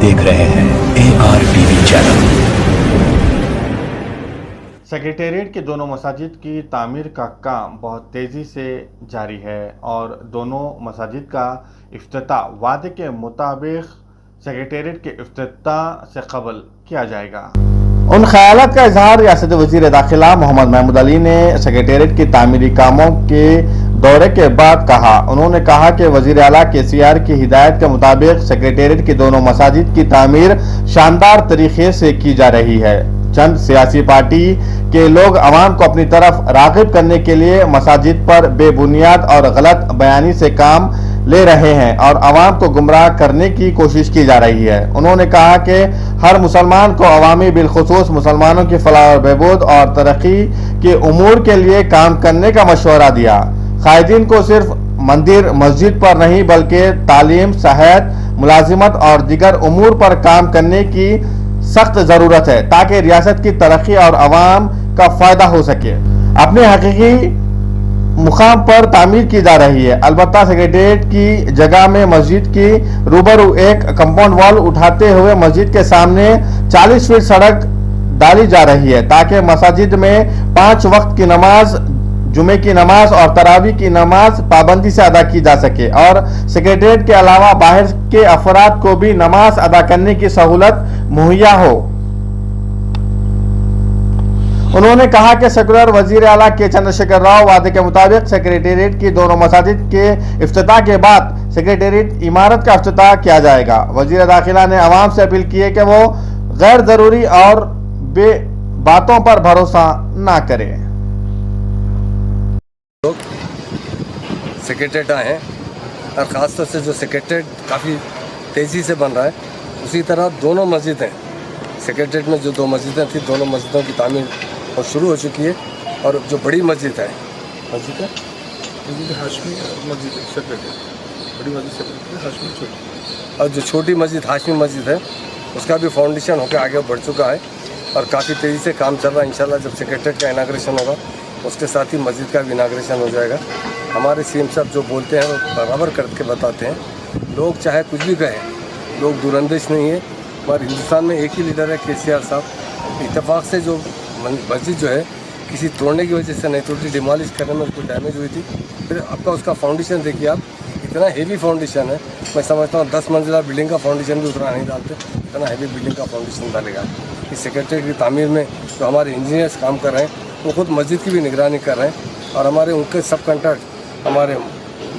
देख रहे हैं ARTV चैनल। सेक्रेटेरिएट के दोनों मसाजिद की तामीर का काम बहुत तेज़ी से जारी है और दोनों मसाजिद का इफ्तिताह वादे के मुताबिक सेक्रेटेरिएट के इफ्तिताह से कबल किया जाएगा। उन ख्यालात का इजहार रियासत वज़ीर दाखिला मोहम्मद महमूद अली ने सेक्रेटेरिएट की तामीरी कामों के दौरे के बाद कहा। उन्होंने कहा कि वज़ीर आला KCR की हिदायत के मुताबिक सेक्रेटेरिएट की दोनों मसाजिद की तामीर शानदार तरीके से की जा रही है। चंद सियासी पार्टी के लोग अवाम को अपनी तरफ राग़िब करने के लिए मसाजिद पर बेबुनियाद और गलत बयानी से काम ले रहे हैं और अवाम को गुमराह करने की कोशिश की जा रही है। उन्होंने कहा कि हर मुसलमान को अवामी बिलखुसूस मुसलमानों की फलाह और बहबूद और तरक्की के उमूर के लिए काम करने का मशवरा दिया। कायदीन को सिर्फ मंदिर मस्जिद पर नहीं बल्कि तालीम, सेहत, मुलाजिमत और दीगर उमूर पर काम करने की सख्त ज़रूरत है ताकि रियासत की तरक्की और अवाम का फ़ायदा हो सके। अपने हकीकी मुकाम पर तामीर की जा रही है। अलबत्ता सेक्रेटेरिएट की जगह में मस्जिद की रूबरू एक कंपाउंड वॉल उठाते हुए मस्जिद के सामने 40 फीट सड़क डाली जा रही है ताकि मसाजिद में 5 वक्त की नमाज, जुमे की नमाज और तरावी की नमाज पाबंदी से अदा की जा सके और सेक्रेटेरिएट के अलावा बाहर के अफराद को भी नमाज अदा करने की सहूलत मुहैया हो। उन्होंने कहा कि सेकुलर वजीर आला के चंद्रशेखर राव वादे के मुताबिक सेक्रेटेरिएट की दोनों मसाजिद के इफ्तिताह के बाद सेक्रेटेरिएट इमारत का इफ्तिताह किया जाएगा। वजीर दाखिला ने अवाम से अपील की है कि वो गैर जरूरी और बे बातों पर भरोसा ना करें। सेक्रेटेरिएट आए हैं और ख़ास तौर से जो सेक्रेटेरिएट काफ़ी तेज़ी से बन रहा है, उसी तरह दोनों मस्जिदें, सेक्रेटेरिएट में जो 2 मस्जिदें थी, दोनों मस्जिदों की तामीर और शुरू हो चुकी है। और जो बड़ी मस्जिद है, मस्जिद हाशमी मस्जिद सेक्रेटेरिएट, बड़ी मस्जिद सेक्रेटेरिएट हाशमी छोटी, और जो छोटी मस्जिद हाशमी मस्जिद है उसका भी फाउंडेशन होकर आगे बढ़ चुका है और काफ़ी तेज़ी से काम चल रहा है। इंशाल्लाह जब सेक्रेटेरिएट का इनाग्रेशन होगा उसके साथ ही मस्जिद का भी इनाग्रेशन हो जाएगा। हमारे CM साहब जो बोलते हैं वो बराबर करके बताते हैं। लोग चाहे कुछ भी कहें, लोग दूरअंदेश नहीं है। हमारे हिंदुस्तान में एक ही लीडर है KCR साहब। इत्तेफाक से जो मस्जिद जो है किसी तोड़ने की वजह से नहीं टूटी, डिमोलिश करने में उसको डैमेज हुई थी। फिर आपका उसका फाउंडेशन देखिए आप, इतना हेवी फाउंडेशन है। मैं समझता हूँ 10 मंजिला बिल्डिंग का फाउंडेशन भी उतना नहीं डालते, इतना हेवी बिल्डिंग का फाउंडेशन डालेगा। इस सेक्रेटेरिएट की तामीर में जो हमारे इंजीनियर्स काम कर रहे हैं वो खुद मस्जिद की भी निगरानी कर रहे हैं और हमारे उनके सब कॉन्ट्रैक्ट हमारे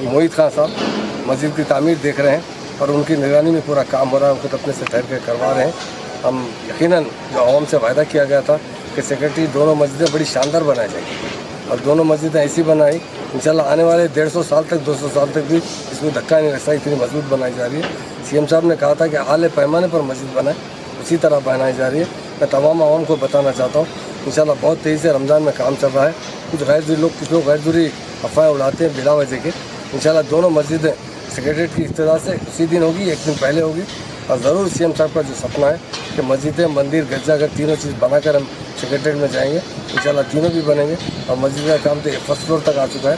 मोहित खान साहब मस्जिद की तामीर देख रहे हैं और उनकी निगरानी में पूरा काम हो रहा है। वो खुद अपने से ठहर कर करवा रहे हैं। हम यकीनन जो आवाम से वायदा किया गया था कि सेक्रेटरी दोनों मस्जिदें बड़ी शानदार बनाई जाएगी और दोनों मस्जिदें ऐसी बनाई इंशाल्लाह आने वाले 150 साल तक 200 साल तक भी इसमें धक्का नहीं लगता, इतनी मजबूत बनाई जा रही है। CM साहब ने कहा था कि आले पैमाने पर मस्जिद बनाए, उसी तरह बनाई जा रही है। मैं तमाम आवाम को बताना चाहता हूँ इंशाल्लाह बहुत तेज़ी से रमज़ान में काम चल रहा है। कुछ लोग गैर ज़रूरी अफवाहें उड़ाते हैं बिला वजह के। इंशाल्लाह दोनों मस्जिदें सेक्रेटेरिएट की इफ्तिताह से उसी दिन होगी, एक दिन पहले होगी। और ज़रूर CM साहब का जो सपना है कि मस्जिदें, मंदिर, गिरजाघर तीनों चीज़ बनाकर हम सेक्रेटेरिएट में जाएंगे। इंशाल्लाह तीनों भी बनेंगे और मस्जिद का काम तो 1st फ्लोर तक आ चुका है।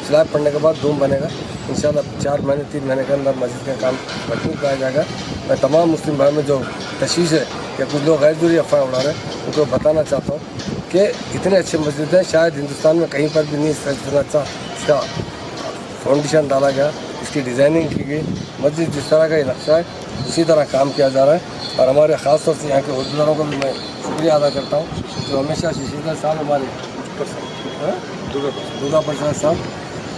स्लैब पड़ने के बाद डूम बनेगा। इंशाल्लाह 4 महीने 3 महीने के अंदर मस्जिद का काम मजबूत पाया जाएगा। मैं तमाम मुस्लिम भाई में जो तशवीश है या कुछ लोग गैर ज़रूरी अफवाह उड़ा रहे हैं उनको बताना चाहता हूँ कि इतने अच्छे मस्जिद हैं, शायद हिंदुस्तान में कहीं पर भी नहीं इतना अच्छा इसका फाउंडेशन डाला गया, इसकी डिज़ाइनिंग की गई। मस्जिद जिस तरह का ये नक्शा है उसी तरह काम किया जा रहा है और हमारे ख़ास तौर से यहाँ के उद्योगों का भी मैं शुक्रिया अदा करता हूँ जो हमेशा शीशीदा साहब हमारे दुर्गा प्रसाद साहब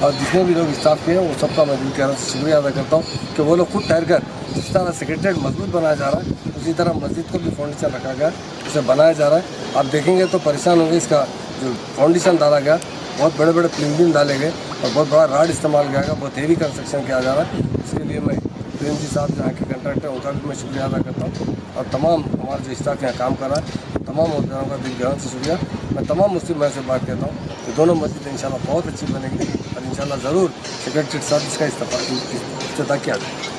और जितने भी लोग स्टाफ के हैं वो सबका मैं दिल के से शुक्रिया अदा करता हूँ कि वो लोग खुद ठहर कर जिस तरह सेक्रेटेरिएट मजबूत बनाया जा रहा है उसी तरह मस्जिद को भी फाउंडेशन रखा गया, उसे बनाया जा रहा है। आप देखेंगे तो परेशान होंगे। इसका जो फाउंडेशन डाला गया बहुत बड़े बड़े प्लिंग डाले गए और बहुत बड़ा राड इस्तेमाल किया गया, बहुत हेवी कंस्ट्रक्शन किया जा रहा है। इसके लिए मैं प्रेम जी साहब जहाँ के कंट्रैक्टर उनका भी मैं शुक्रिया अदा करता हूँ और तमाम हमारा जो स्टाफ यहाँ काम कर रहा है तमाम उद्योगों का दिल गहन से शुक्रिया। मैं तमाम मुस्लिम भाई से बात करता हूँ कि दोनों मस्जिदें इंशाल्लाह बहुत अच्छी बनेगी और इंशाल्लाह ज़रूर सेक्रेटेरिएट के साथ इसका इफ्तिताह किया जाए।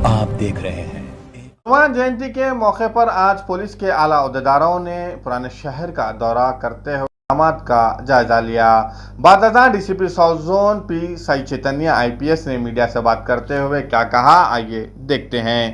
आप देख रहे हैं हनुमान जयंती के मौके पर आज पुलिस के आला अहदेदारों ने पुराने शहर का दौरा करते हुए انتظامات کا جائزہ لیا۔ بعد ازاں ڈی سی پی ساؤتھ زون پی سائی چیتنیا IPS نے میڈیا سے بات کرتے ہوئے کیا کہا، آئیے دیکھتے ہیں۔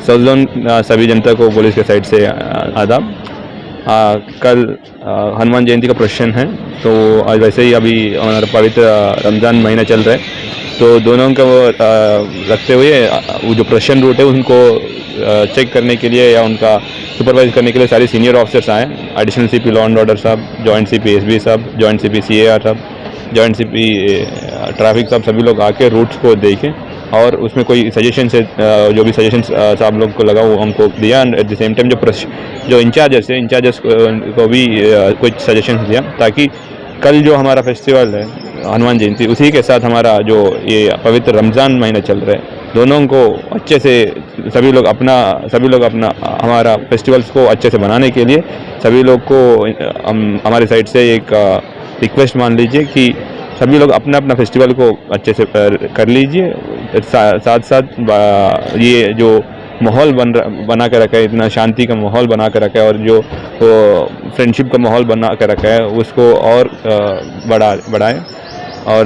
साउथ जोन सभी जनता को पुलिस के साइड से आदाब। कल हनुमान जयंती का प्रोसेशन है, तो आज वैसे ही अभी हमारा पवित्र रमज़ान महीना चल रहा है, तो दोनों को रखते हुए वो जो प्रोसेशन रूट है उनको चेक करने के लिए या उनका सुपरवाइज करने के लिए सारे सीनियर ऑफिसर्स आए। Additional CP law and order साहब, जॉइंट CP SB साहब, जॉइंट CP CAR साहब, जॉइंट CP ट्रैफिक साहब, सभी लोग आके रूट्स को देखें और उसमें कोई सजेशन है जो भी सजेशन साहब लोग को लगा वो हमको दिया। And at the same time जो इंचार्जेस को भी कुछ सजेशंस दिया, ताकि कल जो हमारा फेस्टिवल है हनुमान जयंती, उसी के साथ हमारा जो ये पवित्र रमज़ान महीना चल रहा है, दोनों को अच्छे से सभी लोग अपना हमारा फेस्टिवल्स को अच्छे से बनाने के लिए सभी लोग को हमारे साइड से एक रिक्वेस्ट मान लीजिए कि सभी लोग अपना अपना फेस्टिवल को अच्छे से कर लीजिए। साथ साथ ये जो माहौल बना कर रखा है, इतना शांति का माहौल बना कर रखा है और जो फ्रेंडशिप का माहौल बना कर रखा है उसको और बढ़ाएं। और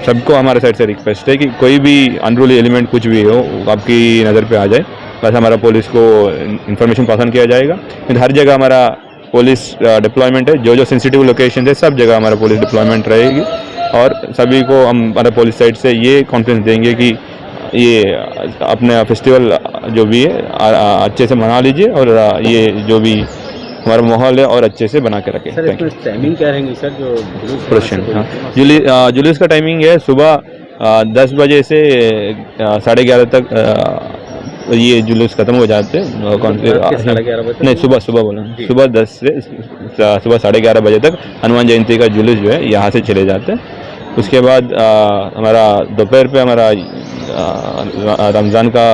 सबको हमारे साइड से रिक्वेस्ट है कि कोई भी अनरूली एलिमेंट कुछ भी हो आपकी नज़र पे आ जाए, बस हमारा पुलिस को इन्फॉर्मेशन पास ऑन किया जाएगा। हर जगह हमारा पुलिस डिप्लॉयमेंट है, जो सेंसिटिव लोकेशन है सब जगह हमारा पुलिस डिप्लॉयमेंट रहेगी और सभी को हम हमारे पुलिस साइड से ये कॉन्फिडेंस देंगे कि ये अपने फेस्टिवल जो भी है अच्छे से मना लीजिए और ये जो भी हमारा माहौल है और अच्छे से बना के रखें। सर इसमें टाइमिंग क्या रहेंगी सर जो प्रोसेशन? हाँ, जुलूस का टाइमिंग है सुबह 10 बजे से 11:30 तक ये जुलूस खत्म हो जाते हैं। 11:30 बजे नहीं, सुबह बोला, सुबह 10 से सुबह 11:30 बजे तक हनुमान जयंती का जुलूस जो है यहाँ से चले जाते हैं। उसके बाद हमारा दोपहर पे हमारा रमज़ान का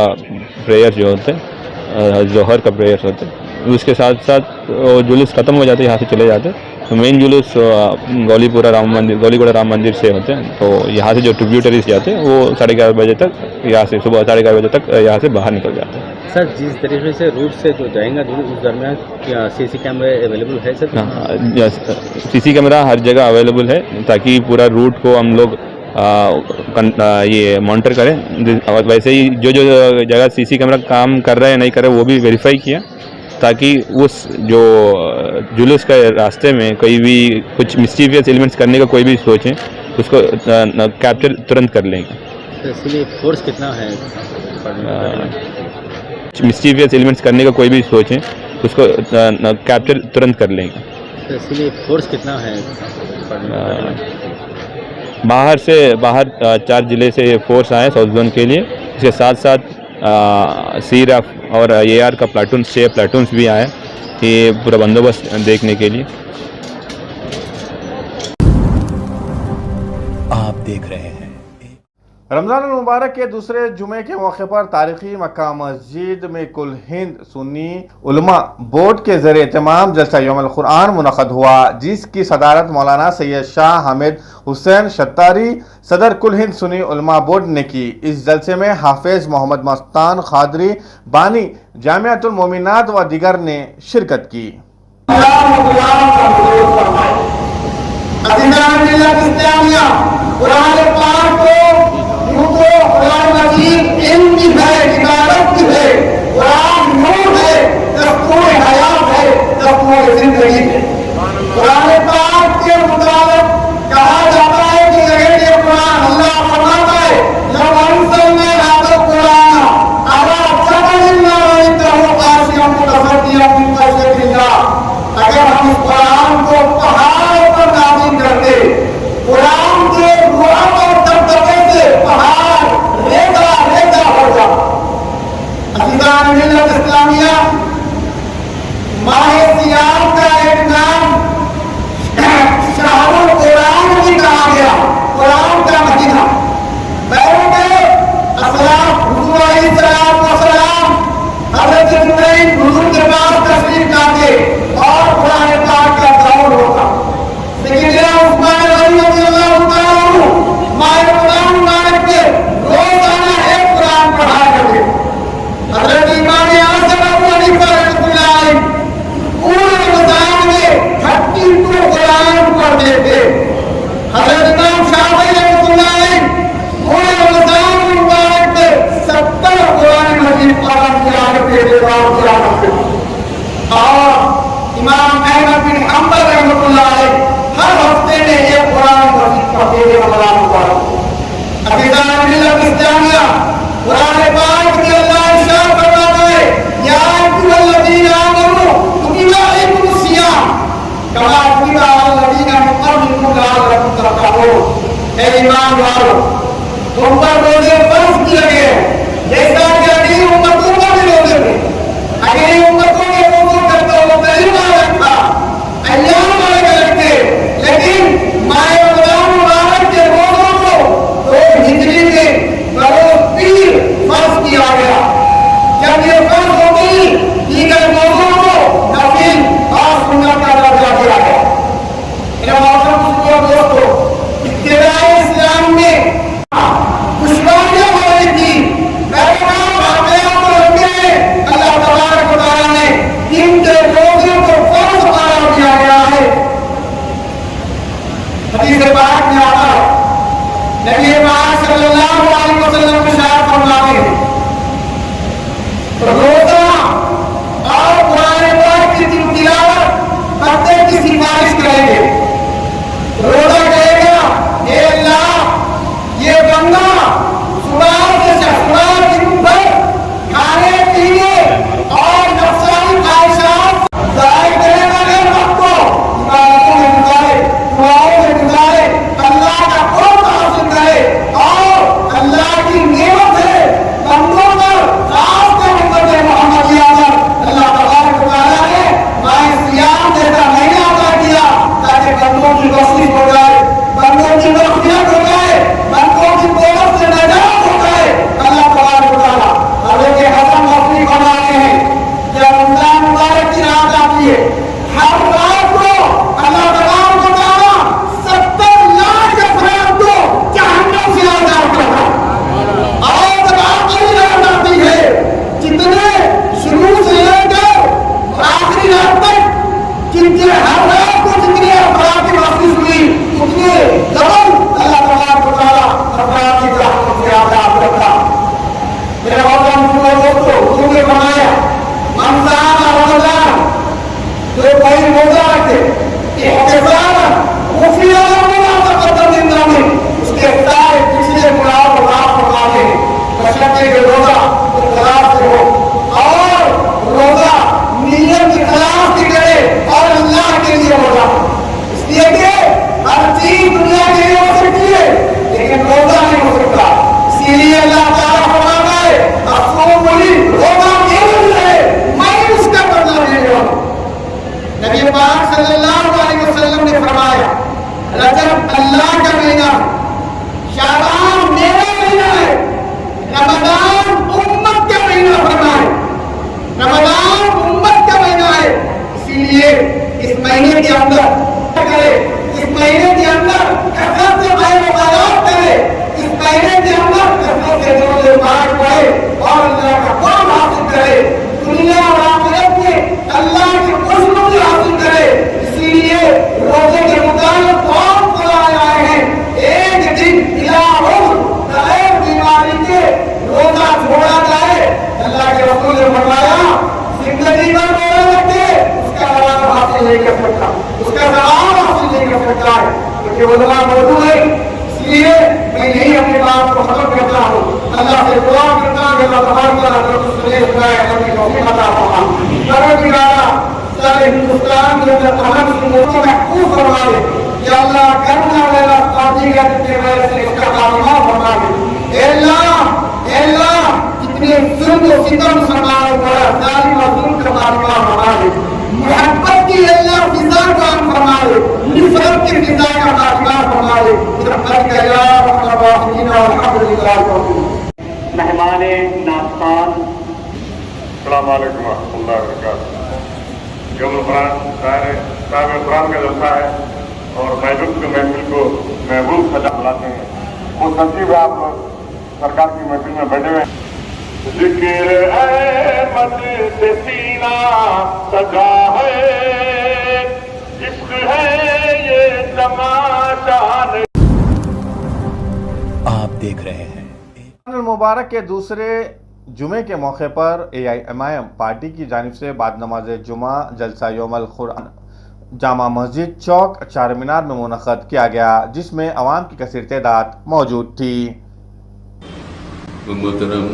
प्रेयर जो होते हैं, जोहर का प्रेयर होते हैं, उसके साथ साथ जुलूस ख़त्म हो जाते हैं, यहाँ से चले जाते हैं। तो मेन जुलूस गोलीगुड़ा राम मंदिर से होते हैं, तो यहाँ से जो ट्रिब्यूटरीज जाते हैं वो 11:30 बजे तक यहाँ से सुबह 11:30 बजे तक यहाँ से बाहर निकल जाते हैं। सर जिस तरीके से रूट से जो जाएंगे उस दरमियान क्या CC कैमरे अवेलेबल है सर? हाँ, CC कैमरा हर जगह अवेलेबल है ताकि पूरा रूट को हम लोग ये मॉनिटर करें। और वैसे ही जो जगह CC कैमरा काम कर रहा है नहीं कर रहा है वो भी वेरीफाई किया, ताकि उस जो जुलूस का रास्ते में कोई भी कुछ मिस्टीरियस एलिमेंट्स करने का कोई भी सोचें उसको कैप्चर तुरंत कर लेंगे। तो इसलिए फोर्स कितना है? मिस्टीरियस एलिमेंट्स करने का कोई भी सोचें उसको कैप्चर तुरंत कर लेंगे। तो इसलिए फोर्स कितना है? बाहर 4 ज़िले से फोर्स आए साउथ जोन के लिए। इसके साथ साथ CRF और AR का प्लाटून 6 प्लाटून्स भी आए ये पूरा बंदोबस्त देखने के लिए। आप देख रहे हैं रमज़ान मुबारक के दूसरे जुमे के मौके पर तारीखी मक्का मस्जिद में कुल हिंद सुन्नी उलमा बोर्ड के ज़रिए तमाम जलसा यौमुल कुरान मुनक़द हुआ, जिसकी सदारत मौलाना सैयद शाह हामिद हुसैन शत्तारी सदर कुल हिंद सुन्नी उलमा बोर्ड ने की। इस जलसे में हाफिज मोहम्मद मस्तान खादरी बानी जामियातुल मोमिनात व दिगर ने शिरकत की। कुरान पाक को حفیظان ملت اسلامیہ، ماہ سیام کا ایک نام شہر القرآن بھی کہا گیا، قرآن کا مدینہ۔ بیرون اسلام حضور علیہ السلام حضرت جبرائیل حضور کے پاس تشریف لاتے اور قرآن پاک کا دور ہوتا، لیکن عثمان غنی رضی اللہ تعالیٰ عنہ ماہ رمضان مبارک کے روزانہ ایک قرآن پڑھا کرتے۔ حضرت امام اعظم ابو حنیفہ رحمۃ اللہ علیہ پورے رمضان میں 32 قرآن پڑھتے تھے۔ حضرت امام شافعی رحمۃ اللہ علیہ پورے رمضان مبارک میں 70 قرآن مجید پڑھا کرتے تھے اور امام احمد بن حنبل رحمۃ اللہ علیہ ہر ہفتے میں ایک قرآن مجید پڑھتے تھے رمضان مبارک۔ حفیظان ملت اسلامیہ، قرآن پاک میں اللہ ارشاد فرماتا ہے یا ایھا الذین آمنوا کتب علیکم الصیام کما کتب علی الذین من قبلکم لعلکم تتقون۔ اے ایمان والو، تم پر روزے فرض کیے گئے ہیں جیسا کہ اگلی امتوں پر بھی روزے تھے۔ اگلی امتوں کے روزوں کا تو پہلا رکھا ایام والے رکھتے، لیکن ماہ رمضان مبارک کے روزوں کو تو ہجری میں بروز پیر فرض کیا گیا۔ جب یہ فرض ہوگی دیگر روزوں کو نفل اور سنت کا درجہ دیا گیا۔ میرے محترم دوستو، ابتدائی اسلام میں دشواریاں ہو رہی تھی، بیرون واقعات اور انبیاء اللہ تبارک و تعالیٰ نے ان کے روزوں کو فرض قرار دیا گیا ہے۔ حدیث پاک میں آتا ہے نبی پاک صلی اللہ علیہ وسلم ارشاد فرماتے ہیں روزہ اور قرآن پاک کی تلاوت کرنے کی سفارش کریں گے۔ روزہ کہے گا اے اللہ یہ بندہ صبح دن بھر کھانے پینے اور نفسانی خواہشات ضائع کرنے والے وقت کو عبادتوں میں گزارے، دعاؤں میں گزارے، اللہ کا قرب حاصل کرے اور اللہ کی نعمت ہے بندوں پر خاص طور پر محمدیہ پر اللہ تبارک و تعالیٰ نے ماہ سیام جیسا مہینہ عطا کیا تاکہ بندوں کی بخشش ہو جائے، بندوں کی مغفرت ہو جائے، بندوں کی دوزخ سے نجات ہو جائے۔ اللہ تبارک و تعالیٰ حضرت حسن بصری فرماتے ہیں جب رمضان مبارک کی رات آتی ہے ہر رات کو اللہ تبارک و تعالیٰ 70 لاکھ افراد کو جہنم سے آزاد کرتا ہے اور جب آخری رات آتی ہے جتنے شروع سے لے کر آخری رات تک جن کے ہر رات کو جتنے افراد کی بخشش ہوئی اتنے ڈبل اللہ تبارک و تعالیٰ افراد کی جہنم سے آزاد کرتا۔ میرے محترم دوستو، حضور نے فرمایا من صام رمضان، جو کوئی روزہ رکھے احتسابا غفر له ما تقدم من ذنبه، اس کے سارے پچھلے گناہوں کو معاف فرماتے ہیں بشرطے کہ روزہ اخلاص سے ہو اور روزہ نیت اخلاص کی کرے اور اللہ کے لیے روزہ۔ اس لیے کہ ہر چیز دنیا کے لیے ہو سکتی ہے لیکن روزہ نہیں ہو سکتا، اسی لیے اللہ تعالیٰ فرماتا ہے اصوم لی، روزہ میرے لیے ہے، میں اس کا بدلہ لے رہا ہوں۔ نبی پاک صلی اللہ علیہ وسلم نے فرمایا رجب اللہ کا مہینہ، شعبان میرا مہینہ ہے، رمضان امت کا مہینہ فرمائے، رمضان امت کا مہینہ ہے، اسی لیے اس مہینے کے اندر کرے، اس مہینے کے اندر کثرت سے خیر و خیرات کرے، اس مہینے کے اندر کثرت سے درود پاک پڑھے اور اللہ کا قرب حاصل کرے، دنیا اور آخرت میں اللہ کی خوشنودی حاصل کرے۔ اسی لیے روزے کے متعلق بہت فرائض آئے ہیں۔ ایک دن بلا عذر بغیر بیماری کے روزہ چھوڑا جائے، اللہ کے رسول نے فرمایا زندگی بھر روزہ رکھے اس کا ثواب حاصل نہیں کر سکتا، اس کا ثواب حاصل نہیں کر سکتا ہے، کیونکہ علماء موجود ہے۔ اس لیے میں یہی اپنی بات کو ختم کرتا ہوں، اللہ سے دعا کرتا ہوں کہ اللہ تبارک و تعالیٰ کی توفیق عطا فرمائے، سارے ہندوستان کے اندر امن سکون کو محفوظ فرما دے، یا اللہ کرنا والا قاضی کا جتنے وجہ سے اس کا خاتمہ فرما دے۔ اے اللہ इन्हें जुल्म और सितम मुसलमानों पर जालिम और जुल्म का खात्मा फरमा दे। मोहब्बत की अल्लाह फिजा को फरमा दे, नफरत की फिजा का खात्मा फरमा दे। रहमत का या रहमान रहीम अल्हम्दुलिल्लाह। मेहमान नाज़ान अस्सलाम वालेकुम रहमतुल्लाहि व बरकातहू। यौमुल कुरान साहिब कुरान का जलसा है और महबूब के महफिल को महबूब सजा बुलाते हैं। खुश नसीब आप सरकार की महफिल में बैठे हुए हैं। ज़िक्र अहमद से सीना सजा है, इश्क है ये तमाशा नहीं। आप देख रहे हैं मुबारक के दूसरे जुमे के मौके पर AIMIM पार्टी की जानिब से बाद नमाज जुमा जलसा यौमुल कुरान जामा मस्जिद चौक चार मीनार में मुनक़द किया गया, जिसमें अवाम की कसीर तादाद मौजूद थी। मोहतरम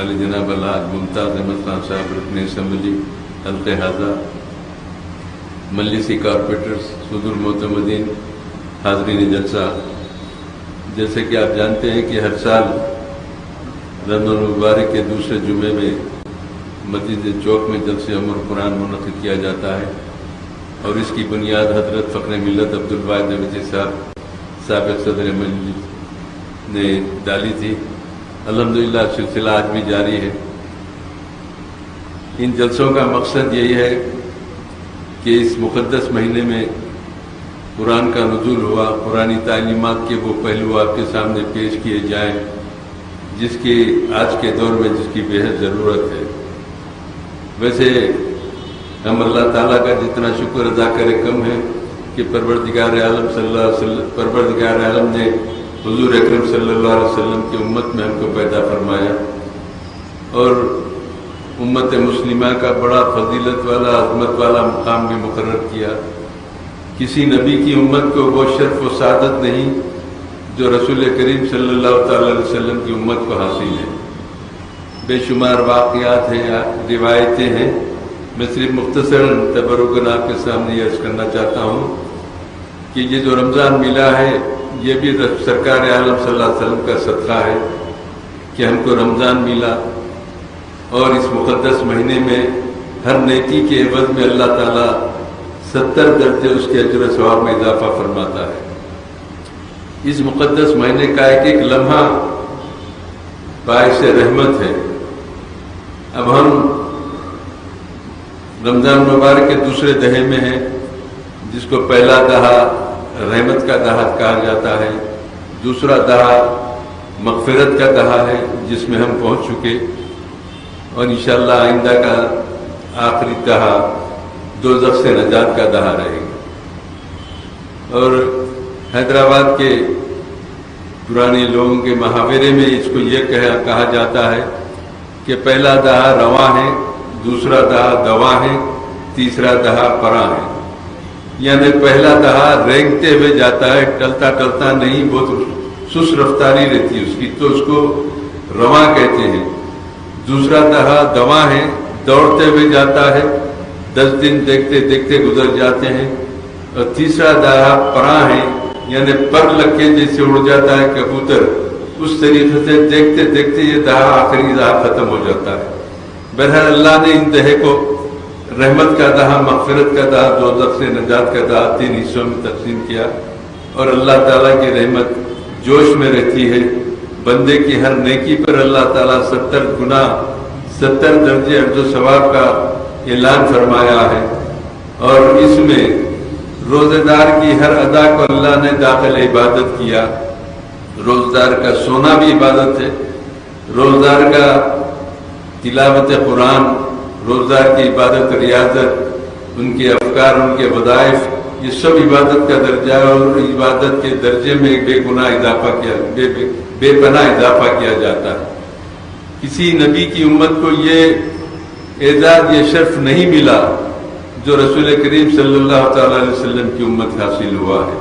अली जनाब अलहाज मुमताज़ अहमद खान साहब रुकन असम्बली हल्क़े हाज़ा, मजलिसी कारपोरेटर्स, सुदूर मोतमदीन, हाज़रीन जलसा, जैसे कि आप जानते हैं कि हर साल रमज़ान मुबारक के दूसरे जुमे में मस्जिद चौक में जलसे यौमुल कुरान मुनक़िद किया जाता है और इसकी बुनियाद हज़रत फ़ख्र मिल्लत अब्दुल वाहिद नबवी साहब साबिक़ सदर मजलिस ने डाली थी। अल्हम्दुलिल्लाह सिलसिला आज भी जारी है। इन जलसों का मकसद यही है कि इस मुक़द्दस महीने में कुरान का नुज़ूल हुआ, कुरानी तालीमात के वो पहलू आपके सामने पेश किए जाएं जिसकी आज के दौर में जिसकी बेहद ज़रूरत है। वैसे हम अल्लाह ताला का जितना शुक्र अदा करें कम है कि परवरदिगार आलम परवरदिगार आलम ने हुजूर अकरम सल्लल्लाहु अलैहि वसल्लम की उम्मत में हमको पैदा फरमाया और उम्मत मुस्लिमा का बड़ा फजीलत वाला अज़मत वाला मुकाम भी मुकर्रर किया। किसी नबी की उम्मत को वो शर्फ व सादत नहीं जो रसूल करीम सल्लल्लाहु अलैहि वसल्लम की उम्मत को हासिल है। बेशुमार वाक़यात हैं, रिवायतें हैं। मैं सिर्फ मुख्तसरन तबरुकन आपके सामने अर्ज़ करना चाहता हूँ कि ये जो रमज़ान मिला है ये भी सरकार आलम सल्लल्लाहु अलैहि वसल्लम का सदका है कि हमको रमज़ान मिला और इस मुक़द्दस महीने में हर नेकी के एवज़ में अल्लाह ताला 70 दर्जे उसके अजर सवाब में इजाफा फरमाता है। इस मुक़द्दस महीने का एक एक लम्हा बाइस रहमत है। अब हम रमज़ान मुबारक के दूसरे दहे में हैं, जिसको पहला दहा रहमत का दहा कहा जाता है, दूसरा दहा मग़फ़िरत का दहा है जिसमें हम पहुंच चुके और इंशाअल्लाह आइंदा का आखिरी दहा दोज़ख से नजात का दहा रहेगा। और हैदराबाद के पुराने लोगों के मुहावरे में इसको ये कहा जाता है कि पहला दहा रवा है, दूसरा दहा दवा है, तीसरा दहा परा है। यानी पहला दहा रेंगते हुए जाता है, टलता टलता नहीं, बहुत सुस्त रफ्तारी रहती है उसकी, तो उसको रवा कहते हैं। दूसरा दहा दवा है, दौड़ते हुए जाता है, 10 दिन देखते देखते गुजर जाते हैं। और तीसरा दहा परा है, यानी पर लग के जैसे उड़ जाता है कबूतर, उस तरीके से देखते देखते ये दहा आखिरी दहा खत्म हो जाता है। बहरहाल अल्लाह ने इन दहे को रहमत का दहा, मग़फ़िरत का दहा, दोज़ख से नजात का दहा 3 हिस्सों में तक़सीम किया और अल्लाह ताला की रहमत जोश में रहती है। बंदे की हर नेकी पर अल्लाह ताला 70 गुना 70 दर्जे अर्ज़ो सवाब का ऐलान फरमाया है। और इसमें रोज़ेदार की हर अदा को अल्लाह ने दाखिल इबादत किया। रोज़दार का सोना भी इबादत है, रोज़दार का तिलावत कुरान, रोज़दार की इबादत रियाजत, उनके अफकार, उनके वज़ाइफ, ये सब इबादत का दर्जा है और इबादत के दर्जे में बेपनाह इजाफा किया जाता है। किसी नबी की उम्मत को ये एजाज़, ये शर्फ नहीं मिला जो रसूल करीम सल्लल्लाहु अलैहि वसल्लम की उम्मत हासिल हुआ है।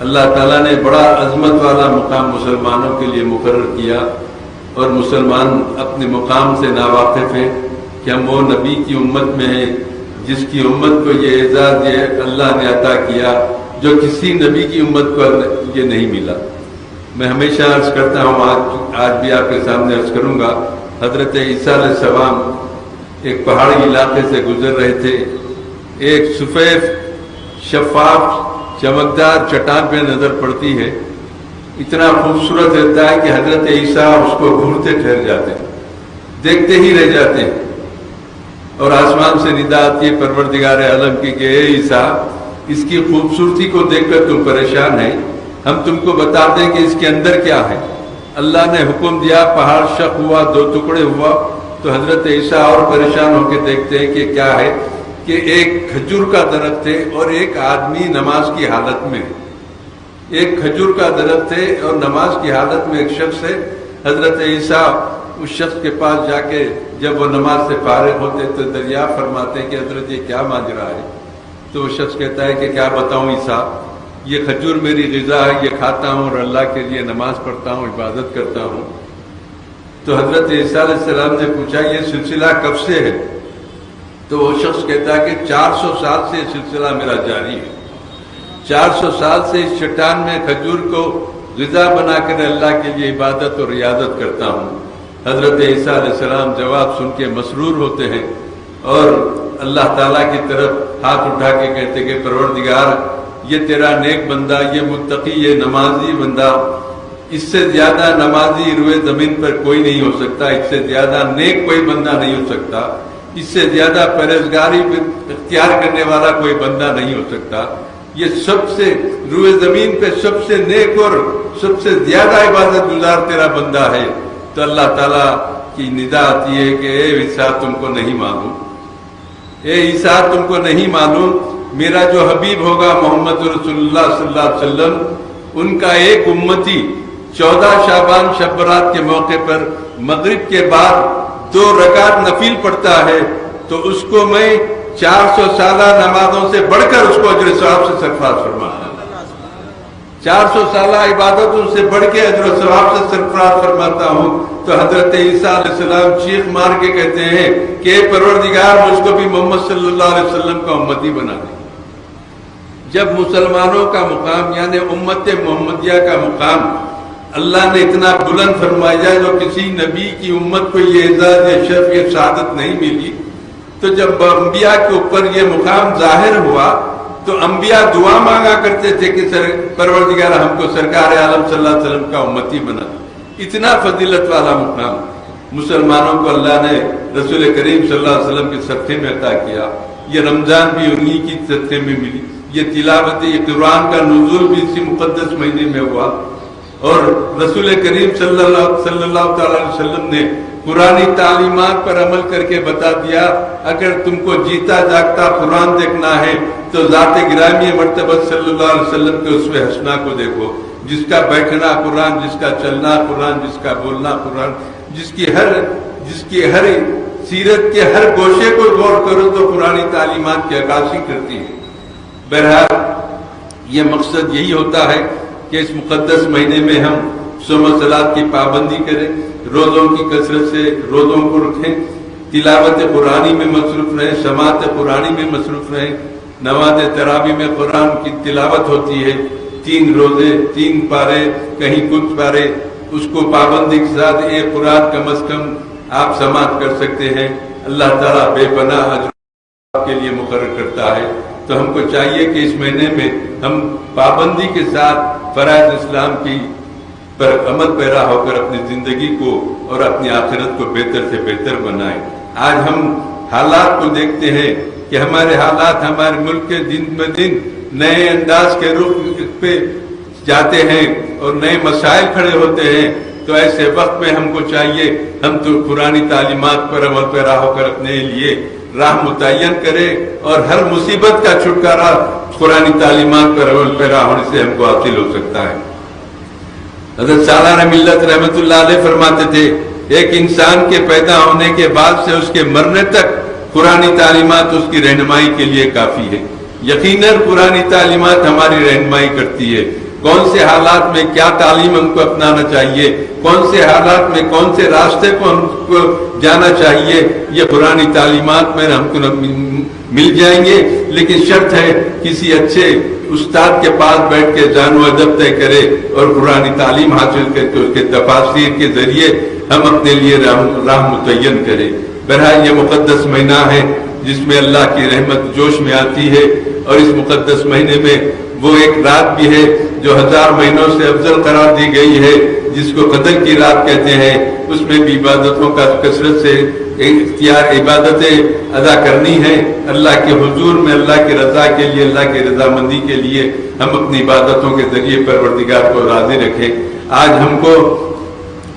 अल्लाह ताला ने बड़ा अज़मत वाला मुकाम मुसलमानों के लिए मुकर्रर किया और मुसलमान अपने मुकाम से नावाकिफ़ हैं कि हम वो नबी की उम्मत में हैं जिसकी उम्मत को ये एजाज़ ये अल्लाह ने अता किया जो किसी नबी की उम्मत को ये नहीं मिला। मैं हमेशा अर्ज़ करता हूँ, आज भी आपके सामने अर्ज़ करूँगा, حضرت عیسیٰ علیہ السلام ایک پہاڑی علاقے سے گزر رہے تھے. ایک سفید شفاف چمکدار چٹان پہ نظر پڑتی ہے. اتنا خوبصورت رہتا ہے کہ حضرت عیسیٰ اس کو گھورتے ٹھہر جاتے ہیں, دیکھتے ہی رہ جاتے ہیں, اور آسمان سے ندا آتی ہے پروردگار عالم کی کہ اے عیسیٰ, اس کی خوبصورتی کو دیکھ کر تم پریشان ہیں, ہم تم کو بتا دیں کہ اس کے اندر کیا ہے. اللہ نے حکم دیا, پہاڑ شق ہوا, 2 ٹکڑے ہوا. تو حضرت عیسیٰ اور پریشان ہو کے دیکھتے ہیں کہ کیا ہے, کہ ایک کھجور کا درخت ہے اور ایک آدمی نماز کی حالت میں ہے. ایک کھجور کا درخت ہے اور نماز کی حالت میں ایک شخص ہے. حضرت عیسیٰ اس شخص کے پاس جا کے جب وہ نماز سے فارغ ہوتے تو دریافت فرماتے ہیں کہ حضرت یہ کیا ماجرا ہے. تو وہ شخص کہتا ہے کہ کیا بتاؤں عیسیٰ, یہ کھجور میری غذا ہے, یہ کھاتا ہوں اور اللہ کے لیے نماز پڑھتا ہوں, عبادت کرتا ہوں. تو حضرت عیسیٰ علیہ السلام نے پوچھا یہ سلسلہ کب سے ہے؟ تو وہ شخص کہتا ہے کہ 400 سال سے یہ سلسلہ میرا جاری ہے. 400 سال سے اس چٹان میں کھجور کو غذا بنا کر اللہ کے لیے عبادت اور ریاضت کرتا ہوں. حضرت عیسیٰ علیہ السلام جواب سن کے مسرور ہوتے ہیں اور اللہ تعالیٰ کی طرف ہاتھ اٹھا کے کہتے کہ پروردگار, یہ تیرا نیک بندہ, یہ متقی, یہ نمازی بندہ, اس سے زیادہ نمازی روئے زمین پر کوئی نہیں ہو سکتا, اس سے زیادہ نیک کوئی بندہ نہیں ہو سکتا, اس سے زیادہ پرہیزگاری اختیار کرنے والا کوئی بندہ نہیں ہو سکتا. یہ سب سے روئے زمین پہ سب سے نیک اور سب سے زیادہ عبادت گزار تیرا بندہ ہے. تو اللہ تعالیٰ کی ندا آتی ہے کہ اے عیسیٰ تم کو نہیں معلوم, اے عیسیٰ تم کو نہیں معلوم, میرا جو حبیب ہوگا محمد رسول اللہ صلی اللہ علیہ وسلم, ان کا ایک امتی 14 شعبان شب برات کے موقع پر مغرب کے بعد 2 رکعت نفل پڑھتا ہے تو اس کو میں 400 سالہ نمازوں سے بڑھ کر اس کو اجر ثواب سے سرفراز فرماتا ہوں. 400 سالہ عبادتوں سے بڑھ کے اجر و ثواب سے سرفراز فرماتا ہوں. تو حضرت عیسیٰ علیہ السلام چیخ مار کے کہتے ہیں کہ پروردگار مجھ کو بھی محمد صلی اللہ علیہ وسلم کا امتی بنا دے. جب مسلمانوں کا مقام یعنی امت محمدیہ کا مقام اللہ نے اتنا بلند فرمایا جو کسی نبی کی امت کو یہ اعزاز, یہ شرف, یہ سعادت نہیں ملی, تو جب انبیاء کے اوپر یہ مقام ظاہر ہوا تو انبیاء دعا مانگا کرتے تھے کہ پروردگار ہم کو سرکار عالم صلی اللہ علیہ وسلم کا امتی بنا. اتنا فضیلت والا مقام مسلمانوں کو اللہ نے رسول کریم صلی اللہ علیہ وسلم کے صدقے میں عطا کیا. یہ رمضان بھی انہی کی صدقے میں ملی, یہ تلاوت یہ قرآن کا نزول بھی اسی مقدس مہینے میں ہوا, اور رسول کریم صلی اللہ تعالی علیہ وسلم نے قرآنی تعلیمات پر عمل کر کے بتا دیا اگر تم کو جیتا جاگتا قرآن دیکھنا ہے تو ذات گرامی مرتبہ صلی اللہ علیہ وسلم کے اسوہ حسنہ کو دیکھو, جس کا بیٹھنا قرآن, جس کا چلنا قرآن, جس کا بولنا قرآن, جس کی ہر سیرت کے ہر گوشے کو غور کرو تو قرآنی تعلیمات کی عکاسی کرتی ہے. بہرحال یہ مقصد یہی ہوتا ہے کہ اس مقدس مہینے میں ہم صوم و صلات کی پابندی کریں, روزوں کی کثرت سے روزوں کو رکھیں, تلاوت قرآنی میں مصروف رہیں, سماعت قرآنی میں مصروف رہیں. نماز تراویح میں قرآن کی تلاوت ہوتی ہے, 3 روزے 3 پارے کہیں کچھ پارے, اس کو پابندی کے ساتھ ایک قرآن کم از کم آپ سماعت کر سکتے ہیں. اللہ تعالیٰ بے پناہ اجر آپ کے لیے مقرر کرتا ہے. تو ہم کو چاہیے کہ اس مہینے میں ہم پابندی کے ساتھ فرائض اسلام کی پر عمل پیرا ہو کر اپنی زندگی کو اور اپنی آخرت کو بہتر سے بہتر بنائیں. آج ہم حالات کو دیکھتے ہیں کہ ہمارے حالات ہمارے ملک کے دن بہ دن نئے انداز کے رخ پہ جاتے ہیں اور نئے مسائل کھڑے ہوتے ہیں. تو ایسے وقت میں ہم کو چاہیے ہم تو قرآنی تعلیمات پر عمل پیرا ہو کر اپنے لیے راہ متعین کرے اور ہر مصیبت کا چھٹکارا قرآنی تعلیمات پر عمل پیرا ہونے سے ہم کو حاصل ہو سکتا ہے. حضرت سالار ملت رحمت اللہ علیہ فرماتے تھے ایک انسان کے پیدا ہونے کے بعد سے اس کے مرنے تک قرآنی تعلیمات اس کی رہنمائی کے لیے کافی ہے. یقیناً قرآنی تعلیمات ہماری رہنمائی کرتی ہے. कौन से हालात में क्या तालीम हमको अपनाना चाहिए, कौन से हालात में कौन से रास्ते को हमको जाना चाहिए, ये पुरानी तालीमात में हमको मिल जाएंगे। लेकिन शर्त है किसी अच्छे उस्ताद के पास बैठ के जानो अदब तय करे और पुरानी तालीम हासिल करके उसके तफासिर के जरिए हम अपने लिए राह मुतय्यन करें। बहरहाल ये मुक़द्दस महीना है जिसमें अल्लाह की रहमत जोश में आती है, और इस मुक़द्दस महीने में वो एक रात भी है जो 1000 महीनों से अफजल करार दी गई है, जिसको कदर की रात कहते हैं। उसमें भी इबादतों का कसरत से इख्तियार इबादतें अदा करनी है अल्लाह के हुजूर में, अल्लाह की रज़ा के लिए, अल्लाह की रज़ामंदी के लिए हम अपनी इबादतों के जरिए परवरदिगार को राज़ी रखें। आज हमको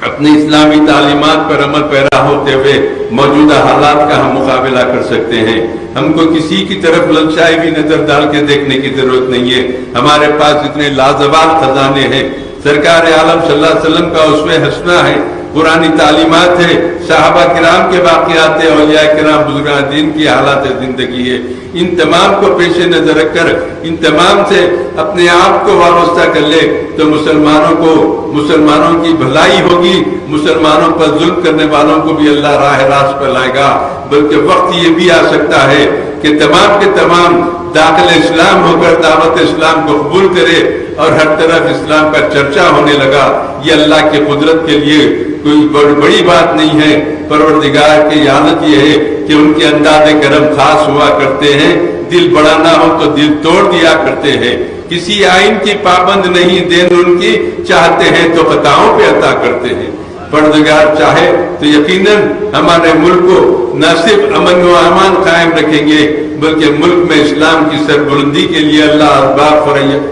अपनी इस्लामी तालीमात पर अमल पैरा होते हुए मौजूदा हालात का हम मुकाबला कर सकते हैं। हमको किसी की तरफ ललचाई भी नजर डाल के देखने की जरूरत नहीं है। हमारे पास इतने लाजवाब खजाने हैं। सरकार आलम सल्लल्लाहु अलैहि वसल्लम का उसमें हसना है, पुरानी तालीमात है, सहाबा किराम के वाक़ियात है, औलिया किराम बुजुर्गान दीन की हालात जिंदगी है। इन तमाम को पेश नजर रखकर इन तमाम से अपने आप को वाबस्ता कर ले तो मुसलमानों की भलाई होगी, मुसलमानों पर जुल्म करने वालों को भी अल्लाह राह रास्त पर लाएगा। बल्कि वक्त ये भी आ सकता है कि तमाम के तमाम दाखिल इस्लाम होकर दावत इस्लाम को कबूल करे और हर तरफ इस्लाम का चर्चा होने लगा। ये अल्लाह की कुदरत के लिए कोई बड़ी बात नहीं है। परवरदिगार की हालत ये है कि उनके अंदाज़े करम खास हुआ करते हैं। दिल बड़ा ना हो तो दिल तोड़ दिया करते हैं। किसी आइन की पाबंद नहीं, देन उनकी चाहते हैं तो खताओं पे अता करते हैं। परवरदिगार चाहे तो यकीनन हमारे मुल्क को न सिर्फ अमन व अमान कायम रखेंगे बल्कि मुल्क में इस्लाम की सरबुलंदी के लिए अल्लाह असबाब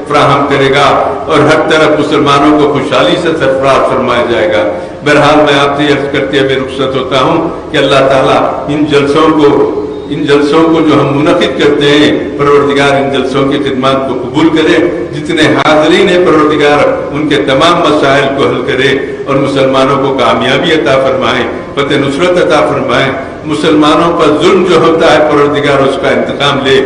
फराहम करेगा और हर तरफ मुसलमानों को खुशहाली से सरफराज फरमाया जाएगा। बहरहाल मैं आपसे अर्ज करते हुए रुखसत होता हूँ कि अल्लाह ताला इन जलसों को जो हम मुनक़िद करते हैं, परवरदिगार इन जलसों की खिदमत को कबूल करे। जितने हाज़रीन हैं परवरदिगार उनके तमाम मसाइल को हल करे और मुसलमानों को कामयाबी अता फरमाए, फतेह नुसरत अता फरमाए। मुसलमानों पर जुल्म जो होता है परवरदिगार उसका इंतकाम ले,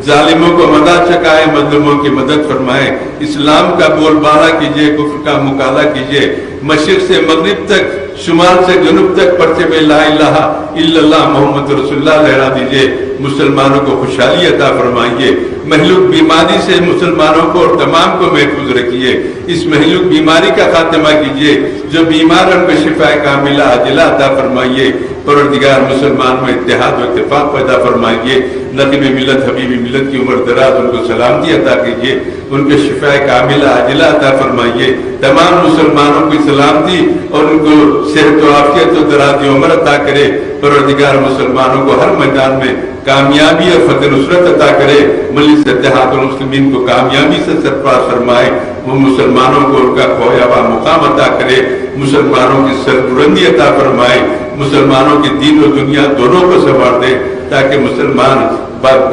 जालिमों को मदा चकाए, मजलूमों की मदद फरमाए। इस्लाम का बोलबाला कीजिए, कुफ्र का मुकाला कीजिए। मशरिक़ से मगरिब तक, शुमाल से जुनूब तक परचम ला इलाहा इल्लल्लाह मोहम्मद रसूलुल्लाह लहरा दीजिए। मुसलमानों को खुशहाली अता फरमाइए। महलूक बीमारी से मुसलमानों को और तमाम को महफूज रखिए। इस महलूक बीमारी का खात्मा कीजिए। जो बीमार हैं उनको शिफा कामिला आजिला अता फरमाइए। परवरदिगार मुसलमान में इत्तेहाद व इत्तेफाक पैदा फरमाइए। नक़ीब मिल्लत हबीब मिल्लत की उम्र दराज उनको सलामती अता कीजिए। उनके शिफा कामिला आजिला अता फरमाइए। तमाम मुसलमानों की सलामती और उनको सेहत व आफियत व दराज उम्र अता करे। परवरदिगार मुसलमानों को हर मैदान में कामयाबी और फतेह नुसरत अता करे। मजलिस इत्तेहाद मुस्लिमीन को कामयाबी से सरफराज फरमाए। वो मुसलमानों को उनका खोया हुआ मुकाम अता करे। मुसलमानों की सरबुलंदी अता फरमाए। मुसलमानों की दीन और दुनिया दोनों को संवार दे ताकि मुसलमान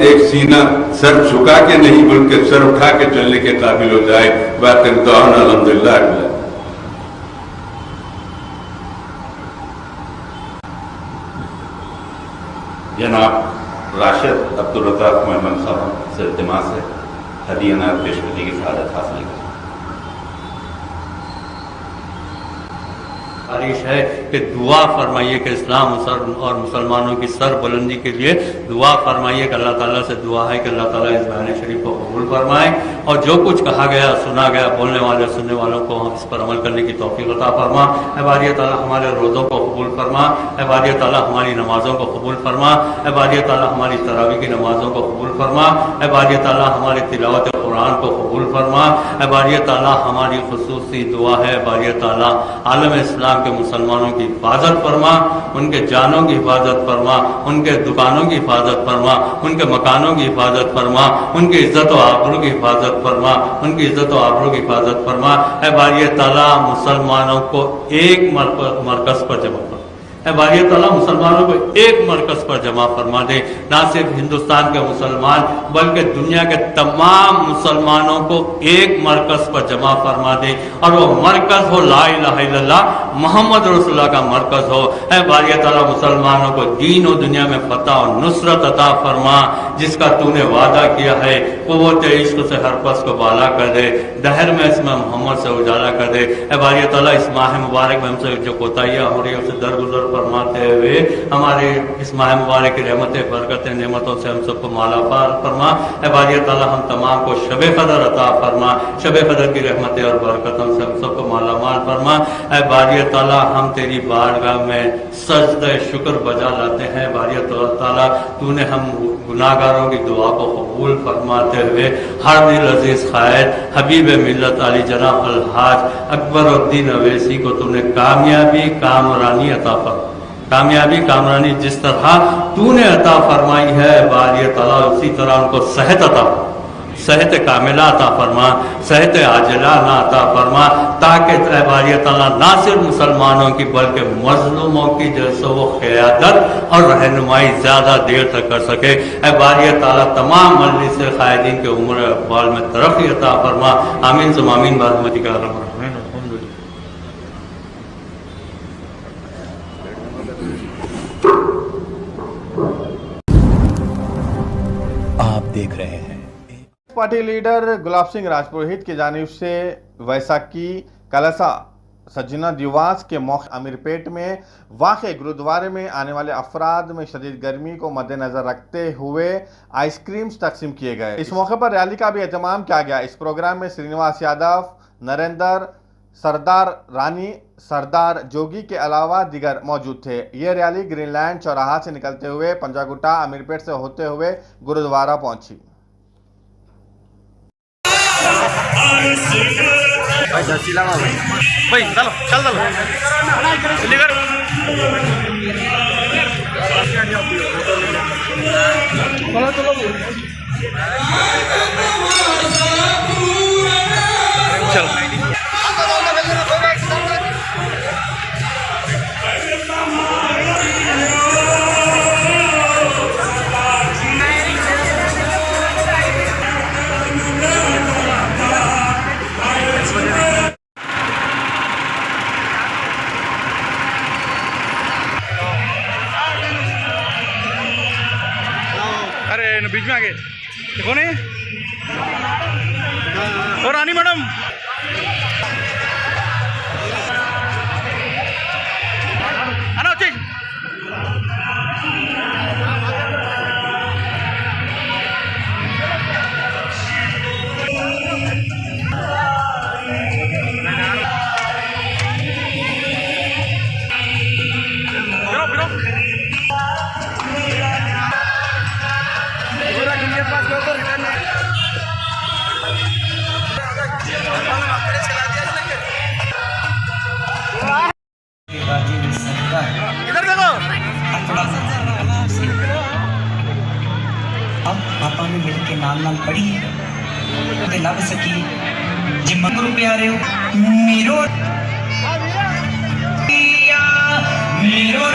एक सीना सर झुका के नहीं बल्कि सर उठा के चलने के काबिल हो जाए। वाक़िर दुआना अल्हम्दुलिल्लाह। जनाब राशिद अब्दुल रज़ाक मोहम्मद साहब से इल्तिमास है हदीया पेशकशी की सआदत हासिल करें। गुजारिश है कि दुआ फरमाइए कि इस्लाम और मुसलमानों की सर बुलंदी के लिए दुआ फरमाइए कि अल्लाह ताला से दुआ है कि अल्लाह ताला इस बयान शरीफ को कबूल फरमाए और जो कुछ कहा गया, सुना गया, बोलने वाले सुनने वालों को हम इस पर अमल करने की तौफीक अता फरमा। ऐ बारी ताला हमारे रोज़ों को कबूल फरमा। ऐ बारी ताला हमारी नमाज़ों को कबूल फरमा। ऐ बारी ताला हमारी तरावी की नमाज़ों को कबूल फरमा। ऐ बारी ताला हमारी तिलावत कुरान को कबूल फरमा। ऐ बारी ताला हमारी खुसूसी दुआ है, बारी ताला आलम इस्लाम के मुसलमानों की हिफाजत फरमा, उनके जानों की हिफाजत फरमा, उनके दुकानों की हिफाजत फरमा, उनके मकानों की हिफाजत फरमा, उनकी इज्जत व आबरू की हिफाजत फरमा, उनकी इज्जत व आबरू की हिफाजत फरमा। ऐ बारी ताला मुसलमानों को एक मरकज़ पर जमा कर, बारी ताला मुसलमानों को एक मरकज़ पर जमा फरमा दे, ना सिर्फ हिंदुस्तान के मुसलमान बल्कि दुनिया के तमाम मुसलमानों को एक मरकज़ पर जमा फरमा दे, और वो मरकज़ हो ला इलाहा इल्लल्लाह मोहम्मद रसूलुल्लाह का मरकज़ हो। बारी ताला मुसलमानों को दीन और दुनिया में फतह और नुसरत अता फरमा, जिसका तूने वादा किया है। क़ुव्वत इश्क़ से हर पस को बाला कर दे, दहर में इसमें मोहम्मद से उजाला कर दे। बारी ताला इस माह मुबारक में हमसे जो कोताहियाँ हो रही है उसे दरगुजर फरमाते हुए हमारे इस माह मुबारक की रहमतें बरकतें नेमतों से हम सबको मालामाल फरमा। बारी ताला हम तमाम को शब क़दर अता फरमा, शब क़दर की रहमतें और बरकतों से हम सबको मालामाल फरमा। बारी ताला हम तेरी बारगाह में सजदे शुक्र बजा लाते हैं। बारी ताला तूने हम गुनाहगारों की दुआ को कबूल फरमाते हुए हर दिल अजीज ख़ैर हबीब मिल्लत अली जनाब अलहाज अकबरुद्दीन अवैसी को तूने कामयाबी कामरानी अता फरमा, कामयाबी कामरानी जिस तरह तूने अता फरमाई है बारी ताला उसी तरह उनको सेहत अता, सेहत कामिला अता फरमा, सेहत आजिला ना अता फरमा, ताकि बारी ताला ना सिर्फ मुसलमानों की बल्कि मजलूमों की जैसे वो क़यादत और रहनुमाई ज़्यादा देर तक कर सके। बारी ताला तमाम मजलिस क़ायदीन के उम्र अक़बाल में तरक्की अता फरमा। आमीन सुम आमीन बारहमती का आप देख रहे हैं पार्टी लीडर गुलाब सिंह राजपुरोहित की जानिब से वैसाखी कलसा सजना दिवस के मौके अमीरपेट में वाक़े गुरुद्वारे में आने वाले अफराद में शदीद गर्मी को मद्देनजर रखते हुए आइसक्रीम्स तकसीम किए गए। इस मौके पर रैली का भी एहतमाम किया गया। इस प्रोग्राम में श्रीनिवास यादव, नरेंद्र, सरदार रानी, सरदार जोगी के अलावा दिगर मौजूद थे। ये रैली ग्रीनलैंड चौराहा से निकलते हुए पंजागुट्टा अमीरपेट से होते हुए गुरुद्वारा पहुंची। बीच में आगे कौन है? और रानी मैडम आना चेक पापा ने मिल के नाल नाल पढ़ी ते लभ सकी जे मंगरू प्यारे हो मेरो मेरो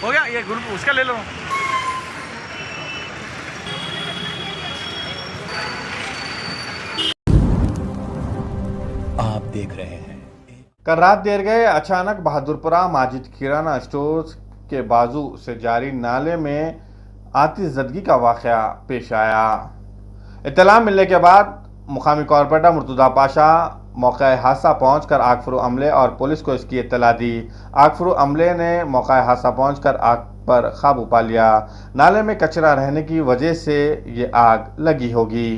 हो गया ये ग्रुप उसका ले लो। देख रहे हैं। कल रात देर गए अचानक बहादुरपुरा माजिद किराना स्टोर के बाजू से जारी नाले में आतिशज़दगी का वाक़या पेश आया। इत्तला मिलने के बाद मुकामी कॉरपोरेटर मुर्तज़ा पाशा मौका हादसा पहुंचकर आग फरू अमले और पुलिस को इसकी इत्तला दी। आग फरू अमले ने मौका हादसा पहुंचकर आग पर काबू पा लिया। नाले में कचरा रहने की वजह से ये आग लगी होगी।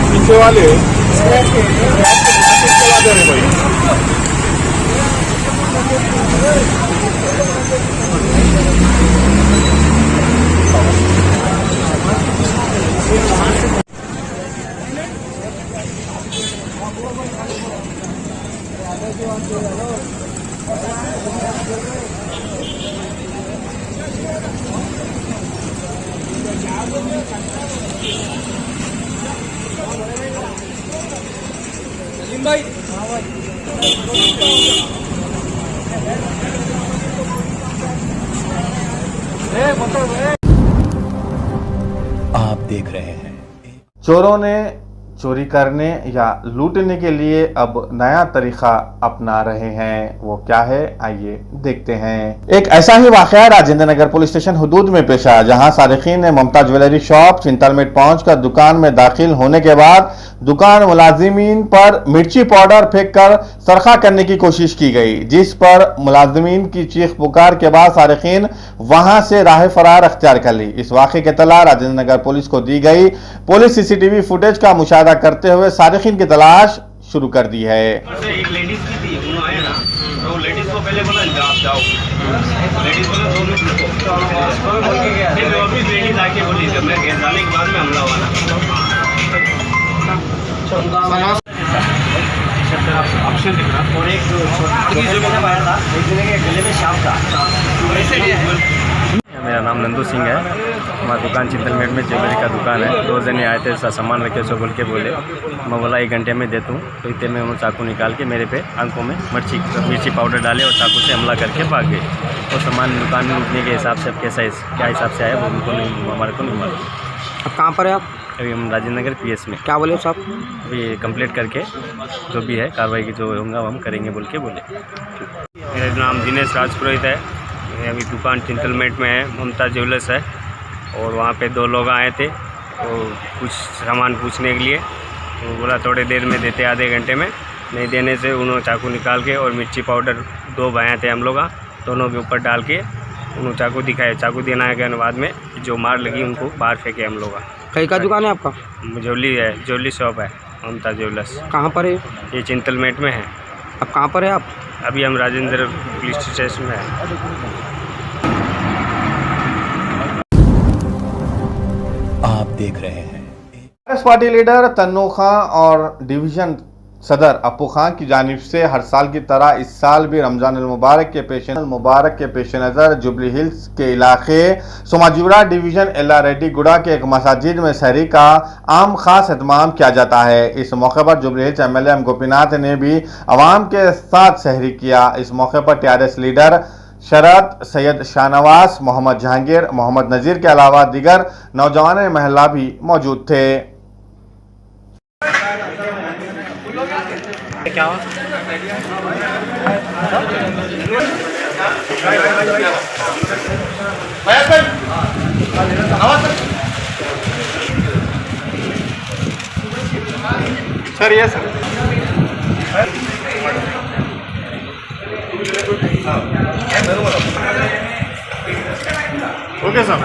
पीछे वाले चला दे रहे भाई। आप देख रहे हैं। चोरों ने चोरी करने या लूटने के लिए अब नया तरीका अपना रहे हैं। वो क्या है, आइए देखते हैं। एक ऐसा ही वाकया राजेंद्र नगर पुलिस स्टेशन हदूद में पेश आया, जहां सारिकीन ने ममता ज्वेलरी शॉप चिंतलमेट पहुंचकर दुकान में दाखिल होने के बाद दुकान मुलाजिमीन पर मिर्ची पाउडर फेंककर सरखा करने की कोशिश की गई, जिस पर मुलाजिमीन की चीख पुकार के बाद सारिकीन वहां से राह फरार अख्तियार कर ली। इस वाक़े की इत्तला राजेंद्र नगर पुलिस को दी गई। पुलिस सीसीटीवी फुटेज का मुशाहिदा करते हुए सारिकीन की तलाश शुरू कर दी है। एक लेडीज की थी, उन्होंने आया ना, तो लेडीज को पहले बोला आप जाओ, लेडीज बोला 2 मिनट रुको, फिर वापिस लेडीज आके बोली जब मैं घर जाने के बाद में हमला हुआ ना। ऑप्शन दिख रहा और एक आया था, एक जने के गले में सांप था। मेरा नाम नंदू सिंह है। हमारी दुकान चिंतलमेट में ज्वेलरी का दुकान है। 2 जने आए थे, सामान रखे सो बोल के बोले। मैं बोला 1 घंटे में देता हूँ, तो इतने में उन्होंने चाकू निकाल के मेरे पे आंखों में मिर्ची पाउडर डाले और चाकू से हमला करके भाग गए। और सामान दुकान में लूटने के हिसाब से कैसा क्या हिसाब से आया वो उनको नहीं, हमारे को नहीं मालूम। अब कहाँ पर है आप? अभी हम राजेंद्र नगर PS में। क्या बोले साहब? अभी कंप्लीट करके जो भी है कार्रवाई की जो होगा हम करेंगे बोल के बोले। मेरा नाम दिनेश राजपुरोहित है। अभी दुकान चिंतलमेट में है, ममता ज्वेलर्स है। और वहाँ पे 2 लोग आए थे तो कुछ सामान पूछने के लिए, तो बोला थोड़े देर में देते, आधे घंटे में। नहीं देने से उन्होंने चाकू निकाल के और मिर्ची पाउडर 2 भाया थे हम लोग, दोनों के ऊपर डाल के उन्होंने चाकू दिखाया। चाकू देना के बाद में जो मार लगी उनको बाहर फेंके हम लोग। कहीं का दुकान है आपका? ज्वेलरी शॉप है ममता ज्वेलर्स। कहाँ पर है ये? चिंतलमेट में है। अब कहाँ पर है आप? अभी हम राजेंद्र पुलिस स्टेशन में हैं। आप देख रहे हैं। कांग्रेस पार्टी लीडर तन्नू खां और डिवीजन सदर अपू खां की जानिब से हर साल की तरह इस साल भी रमजान मुबारक के पेश नज़र जुबली हिल्स के इलाके सोमाजीवरा डिवीजन एल्ला रेड्डी गुड़ा के एक मसाजिद में सहरी का आम खास एहतमाम किया जाता है। इस मौके पर जुबली हिल्स MLA एम गोपीनाथ ने भी आवाम के साथ सहरी किया। इस मौके पर TRS लीडर शरद, सैयद शाहनवाज, मोहम्मद जहांगीर, मोहम्मद नज़ीर के अलावा दीगर नौजवान महिला भी मौजूद थे। क्या सर ये सर ओके सर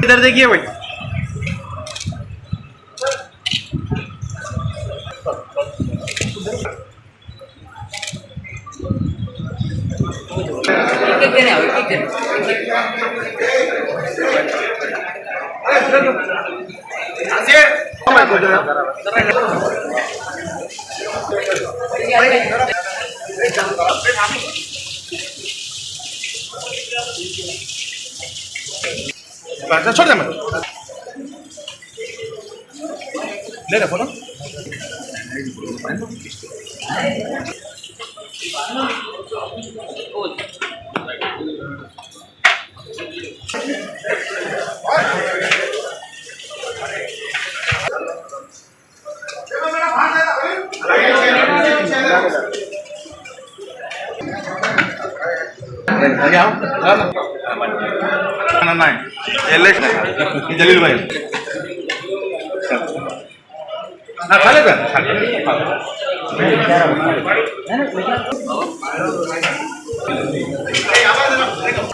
इधर देखिए भाई छोड़ दे मत ले रहा फोन नाही जलील भाई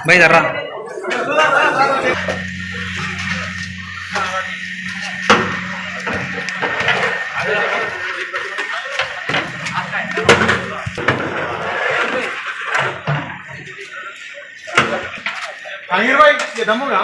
भाई जरा आहिर भाई ये दमोगा